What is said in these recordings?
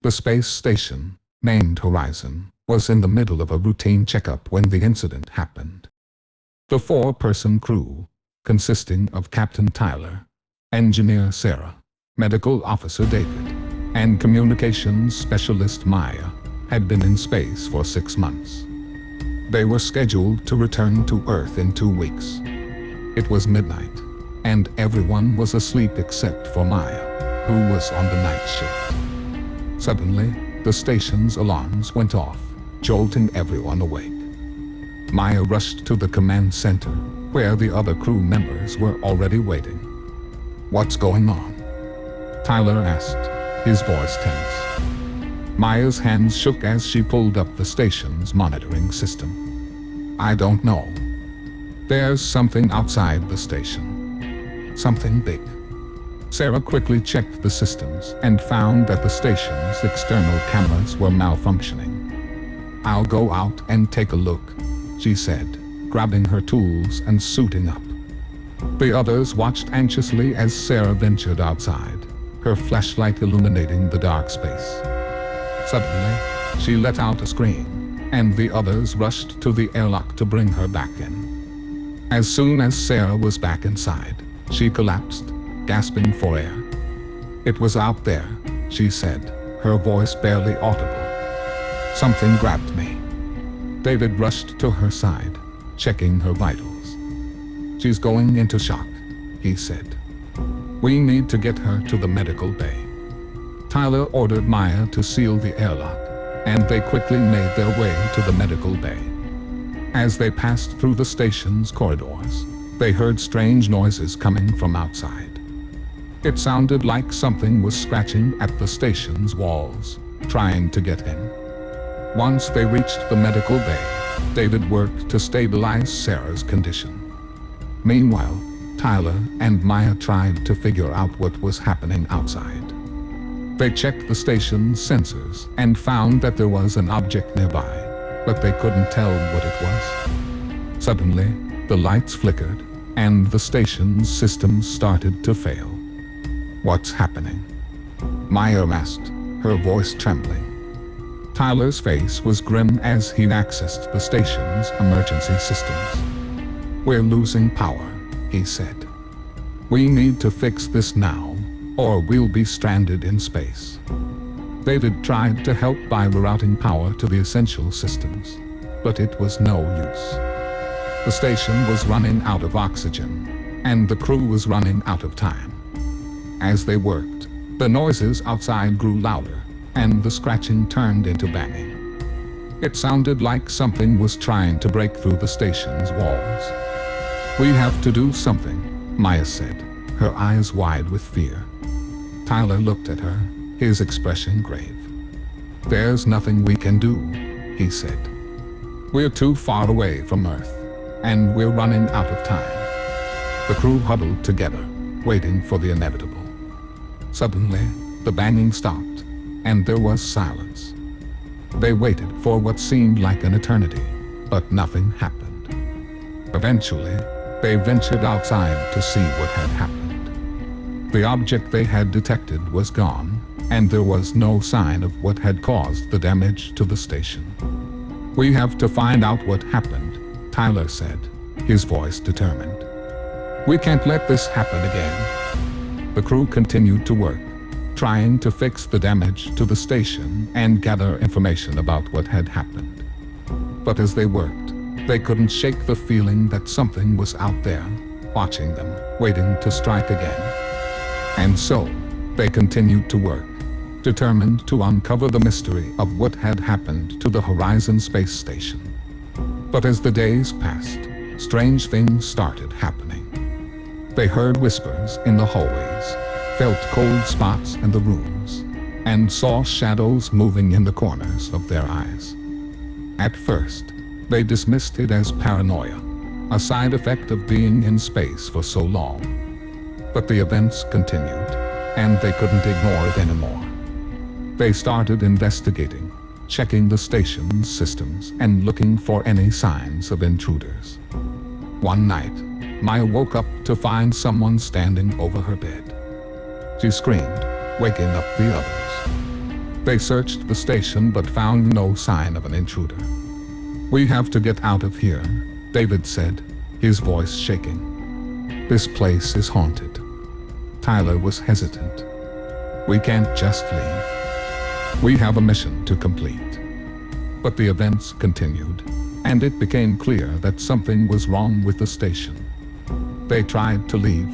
The space station, named Horizon, was in the middle of a routine checkup when the incident happened. The four-person crew, consisting of Captain Tyler, Engineer Sarah, Medical Officer David, and Communications Specialist Maya, had been in space for 6 months. They were scheduled to return to Earth in 2 weeks. It was midnight, and everyone was asleep except for Maya, who was on the night shift. Suddenly, the station's alarms went off, jolting everyone awake. Maya rushed to the command center, where the other crew members were already waiting. "What's going on?" Tyler asked, his voice tense. Maya's hands shook as she pulled up the station's monitoring system. "I don't know. There's something outside the station. Something big." Sarah quickly checked the systems and found that the station's external cameras were malfunctioning. "I'll go out and take a look," she said, grabbing her tools and suiting up. The others watched anxiously as Sarah ventured outside, her flashlight illuminating the dark space. Suddenly, she let out a scream, and the others rushed to the airlock to bring her back in. As soon as Sarah was back inside, she collapsed, gasping for air. "It was out there," she said, her voice barely audible. "Something grabbed me." David rushed to her side, checking her vitals. "She's going into shock," he said. "We need to get her to the medical bay." Tyler ordered Maya to seal the airlock, and they quickly made their way to the medical bay. As they passed through the station's corridors, they heard strange noises coming from outside. It sounded like something was scratching at the station's walls, trying to get in. Once they reached the medical bay, David worked to stabilize Sarah's condition. Meanwhile, Tyler and Maya tried to figure out what was happening outside. They checked the station's sensors and found that there was an object nearby, but they couldn't tell what it was. Suddenly, the lights flickered, and the station's systems started to fail. "What's happening?" Maya asked, her voice trembling. Tyler's face was grim as he accessed the station's emergency systems. "We're losing power," he said. "We need to fix this now, or we'll be stranded in space." David tried to help by rerouting power to the essential systems, but it was no use. The station was running out of oxygen, and the crew was running out of time. As they worked, the noises outside grew louder, and the scratching turned into banging. It sounded like something was trying to break through the station's walls. "We have to do something," Maya said, her eyes wide with fear. Tyler looked at her, his expression grave. "There's nothing we can do," he said. "We're too far away from Earth, and we're running out of time." The crew huddled together, waiting for the inevitable. Suddenly, the banging stopped, and there was silence. They waited for what seemed like an eternity, but nothing happened. Eventually, they ventured outside to see what had happened. The object they had detected was gone, and there was no sign of what had caused the damage to the station. "We have to find out what happened," Tyler said, his voice determined. "We can't let this happen again." The crew continued to work, trying to fix the damage to the station and gather information about what had happened. But as they worked, they couldn't shake the feeling that something was out there, watching them, waiting to strike again. And so, they continued to work, determined to uncover the mystery of what had happened to the Horizon space station. But as the days passed, strange things started happening. They heard whispers in the hallways, felt cold spots in the rooms, and saw shadows moving in the corners of their eyes. At first, they dismissed it as paranoia, a side effect of being in space for so long. But the events continued, and they couldn't ignore it anymore. They started investigating, checking the station's systems and looking for any signs of intruders. One night, Maya woke up to find someone standing over her bed. She screamed, waking up the others. They searched the station but found no sign of an intruder. "We have to get out of here," David said, his voice shaking. "This place is haunted." Tyler was hesitant. "We can't just leave. We have a mission to complete." But the events continued, and it became clear that something was wrong with the station. They tried to leave,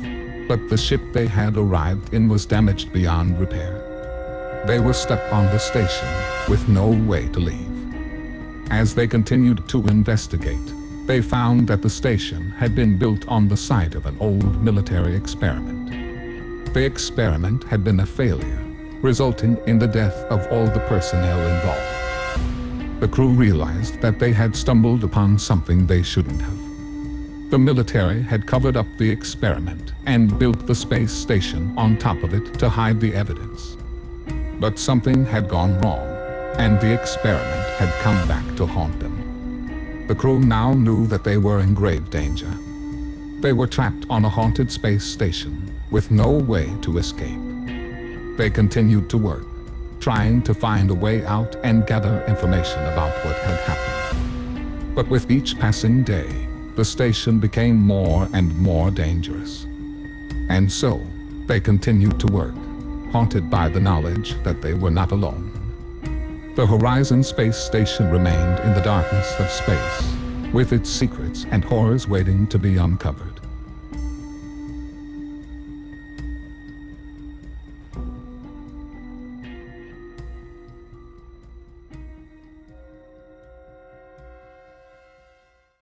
but the ship they had arrived in was damaged beyond repair. They were stuck on the station, with no way to leave. As they continued to investigate, they found that the station had been built on the site of an old military experiment. The experiment had been a failure, resulting in the death of all the personnel involved. The crew realized that they had stumbled upon something they shouldn't have. The military had covered up the experiment and built the space station on top of it to hide the evidence. But something had gone wrong, and the experiment had come back to haunt them. The crew now knew that they were in grave danger. They were trapped on a haunted space station, with no way to escape. They continued to work, trying to find a way out and gather information about what had happened. But with each passing day, the station became more and more dangerous. And so, they continued to work, haunted by the knowledge that they were not alone. The Horizon space station remained in the darkness of space, with its secrets and horrors waiting to be uncovered.